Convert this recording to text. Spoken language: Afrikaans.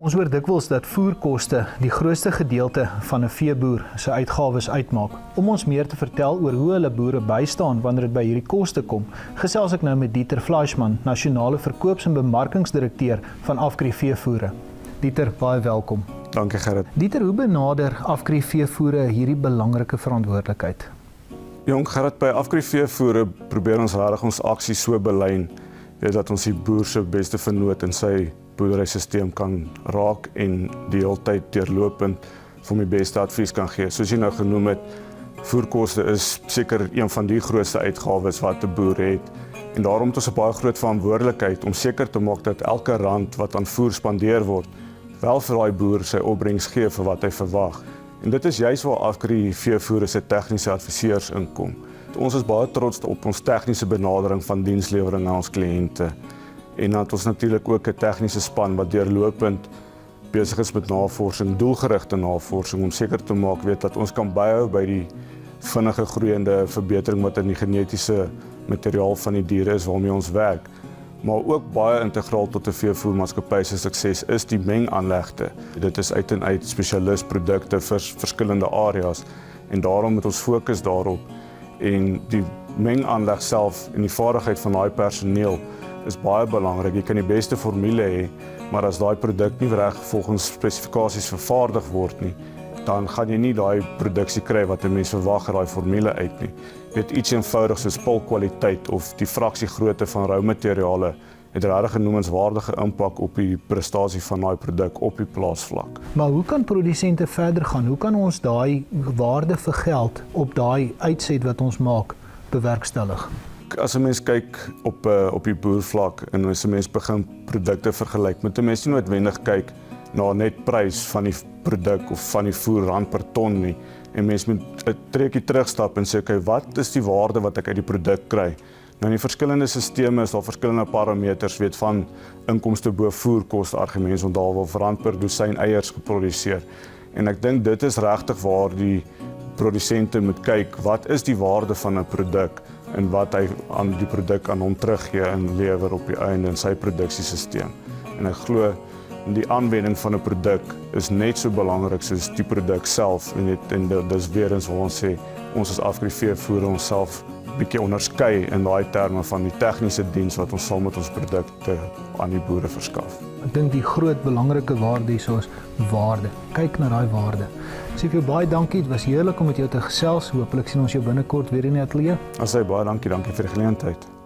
Ons hoor dikwels dat voerkoste die grootste gedeelte van 'n veeboer se uitgawes uitmaak. Om ons meer te vertel oor hoe hulle boere bystaan wanneer dit by hierdie koste kom, gesels ek nou met Dieter Fleischmann, nasionale verkoops- en bemarkingsdirekteur van Afgri Veevoere. Dieter, baie welkom. Dankie Gerrit. Dieter, hoe benader Afgri Veevoere hierdie belangrike verantwoordelikheid? Jong Gerrit, by Afgri Veevoere probeer ons regtig ons aksies so belyn, dat ons die boer se beste vernoot in sy boerderysisteem kan raak en die hele tyd deurlopend vir my beste advies kan gee. Soos jy nou genoem het, voerkoste is seker een van die grootste uitgawes wat 'n boer het. En daarom het ons 'n baie groot verantwoordelikheid om seker te maak dat elke rand wat aan voer spandeer word, wel vir daai boer sy opbrengs gee vir wat hy verwag. En dit is juist waar Afgri Veevoere se tegniese adviseurs inkom. Ons is baie trots op ons tegniese benadering van dienslewering aan ons kliënte. En dan het ons natuurlik ook 'n tegniese span wat deurlopend besig is met navorsing, doelgerigte navorsing, om seker te maak dat ons kan byhou by die vinnige groeiende verbetering wat in die genetiese materiaal van die diere is waarmee ons werk. Maar ook baie integraal tot 'n veevoermaatskappy se sukses is die mengaanlegte. Dit is uit en uit spesialistprodukte vir verskillende areas en daarom moet ons fokus daarop. En die mengaanleg self en die vaardigheid van daai personeel is baie belangrik. Jy kan die beste formule hê, maar as daai produk nie reg volgens spesifikasies vervaardig word nie, dan gaan jy nie daai produksie kry wat 'n mens verwag uit daai formule uit nie. Iets eenvoudig soos pulkwaliteit of die fraksiegrootte van roumateriale het regtig 'n noemenswaardige impak op die prestasie van daai produk op die plaasvlak. Maar hoe kan produsente verder gaan? Hoe kan ons daai waarde vir geld op daai uitset wat ons maak bewerkstellig? As 'n mens kyk op die boervlak en as 'n mens begin produkte vergelyk, moet 'n mens nie noodwendig kyk na net prys van die produk of van die voer rand per ton nie. En mens moet 'n treukie terugstap en sê, okay, wat is die waarde wat ek uit die produk kry? Nou in die verskillende sisteme is daar verskillende parameters, van inkomste bo voerkoste argumente, want daar word rand per dosyn eiers geproduseer. En ek dink dit is regtig waar die produsente moet kyk, wat is die waarde van 'n produk en wat hy aan die produk aan hom teruggee en lewer op die einde in sy produksiesisteem. En ek glo die aanwending van 'n produk is net so belangrik soos die produk self en dis weer eens waar ons sê ons as Afgri Veevoere onsself bietjie onderskei in daai terme van die tegniese diens wat ons saam met ons produkte aan die boere verskaf. Ek dink die groot belangrike waarde hierso is waarde. Kyk na daai waarde. Ek sê vir jou baie dankie, dit was heerlik om met jou te gesels. Hopelik sien ons jou binnekort weer in die ateljee. Baie dankie vir die geleentheid.